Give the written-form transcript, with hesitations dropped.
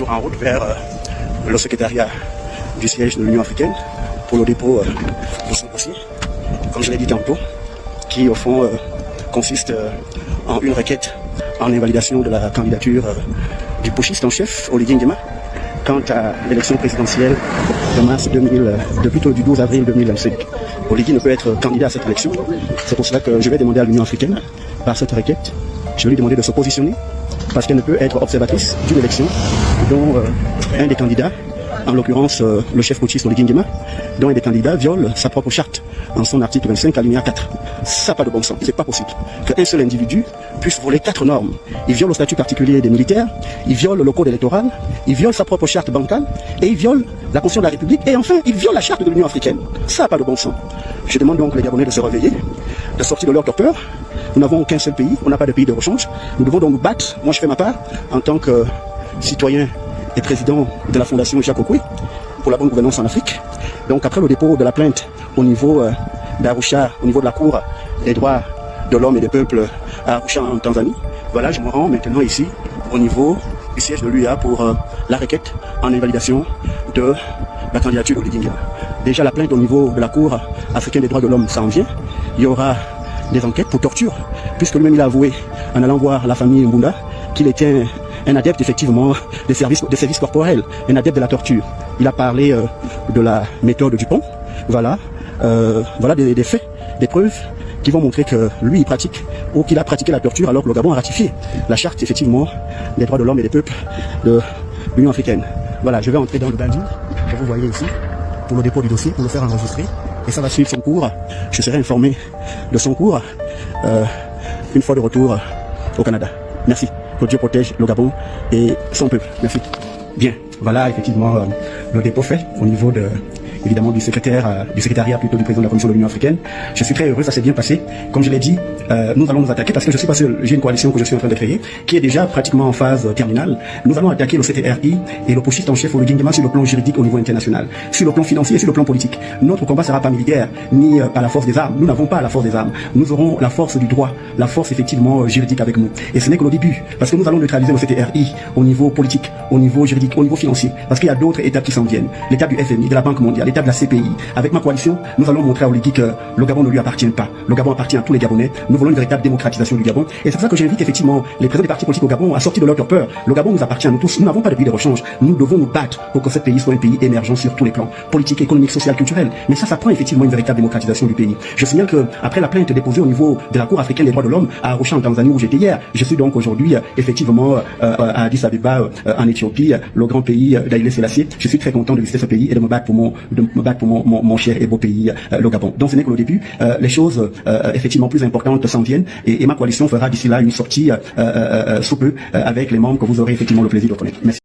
toujours en route vers le secrétariat du siège de l'Union africaine pour le dépôt de son dossier, comme je l'ai dit tantôt, qui au fond consiste en une requête en invalidation de la candidature du putschiste en chef, Oligui Nguema, quant à l'élection présidentielle de mars 2000, plutôt du 12 avril 2025. Oligui ne peut être candidat à cette élection. C'est pour cela que je vais demander à l'Union africaine, par cette requête, je vais lui demander de se positionner, parce qu'elle ne peut être observatrice d'une élection dont un des candidats, en l'occurrence le chef putschiste Oligui Nguema, dont un des candidats viole sa propre charte en son article 25 alinéa 4. Ça n'a pas de bon sens, c'est pas possible qu'un seul individu puisse voler 4 normes. Il viole le statut particulier des militaires, il viole le code électoral, il viole sa propre charte bancale et il viole la Constitution de la République et enfin il viole la charte de l'Union africaine. Ça n'a pas de bon sens. Je demande donc les Gabonais de se réveiller, de sortir de leur torpeur. Nous n'avons qu'un seul pays, on n'a pas de pays de rechange. Nous devons donc nous battre. Moi je fais ma part en tant que citoyen et président de la Fondation Jacques Okoye pour la bonne gouvernance en Afrique. Donc après le dépôt de la plainte au niveau d'Arusha, au niveau de la Cour des droits de l'homme et des peuples à Arusha en Tanzanie, voilà, je me rends maintenant ici au niveau du siège de l'UA pour la requête en invalidation de la candidature d'Oligui Nguema. Déjà la plainte au niveau de la Cour africaine des droits de l'homme, ça en vient. Il y aura des enquêtes pour torture, puisque lui-même il a avoué en allant voir la famille Mbunda qu'il était un adepte effectivement des services corporels, un adepte de la torture. Il a parlé de la méthode Dupont. Voilà, voilà des faits, des preuves qui vont montrer que lui il pratique ou qu'il a pratiqué la torture alors que le Gabon a ratifié la charte effectivement des droits de l'homme et des peuples de l'Union africaine. Voilà, je vais entrer dans le bandit que vous voyez ici pour le dépôt du dossier, pour le faire enregistrer et ça va suivre son cours. Je serai informé de son cours une fois de retour au Canada. Merci. Que Dieu protège le Gabon et son peuple. Merci. Bien, voilà effectivement le dépôt fait au niveau de évidemment du secrétariat plutôt du président de la Commission de l'Union africaine. Je suis très heureux, ça s'est bien passé. Comme je l'ai dit, nous allons nous attaquer parce que je suis pas seul. J'ai une coalition que je suis en train de créer qui est déjà pratiquement en phase terminale. Nous allons attaquer le CTRI et le putschiste en chef Oligui Nguema sur le plan juridique au niveau international, sur le plan financier et sur le plan politique. Notre combat sera pas militaire ni par la force des armes. Nous n'avons pas la force des armes. Nous aurons la force du droit, la force effectivement juridique avec nous. Et ce n'est que le début parce que nous allons neutraliser le CTRI au niveau politique, au niveau juridique, au niveau financier parce qu'il y a d'autres étapes qui s'en viennent. L'étape du FMI, de la Banque mondiale, l'étape de la CPI. Avec ma coalition, nous allons montrer à Oligui que le Gabon ne lui appartient pas. Le Gabon appartient à tous les Gabonais. Nous voulons une véritable démocratisation du Gabon. Et c'est pour ça que j'invite effectivement les présidents des partis politiques au Gabon à sortir de leur torpeur. Le Gabon nous appartient à nous tous. Nous n'avons pas de pays de rechange. Nous devons nous battre pour que ce pays soit un pays émergent sur tous les plans, politique, économique, social, culturel. Mais ça prend effectivement une véritable démocratisation du pays. Je signale que après la plainte déposée au niveau de la Cour africaine des droits de l'homme à Arusha en Tanzanie où j'étais hier, je suis donc aujourd'hui effectivement à Addis Abeba en Éthiopie, le grand pays d'Haïlé Sélassié. Je suis très content de visiter ce pays et de me battre pour mon cher et beau pays, le Gabon. Donc ce n'est que le début. Les choses effectivement plus importantes s'en viennent et ma coalition fera d'ici là une sortie sous peu avec les membres que vous aurez effectivement le plaisir de connaître. Merci.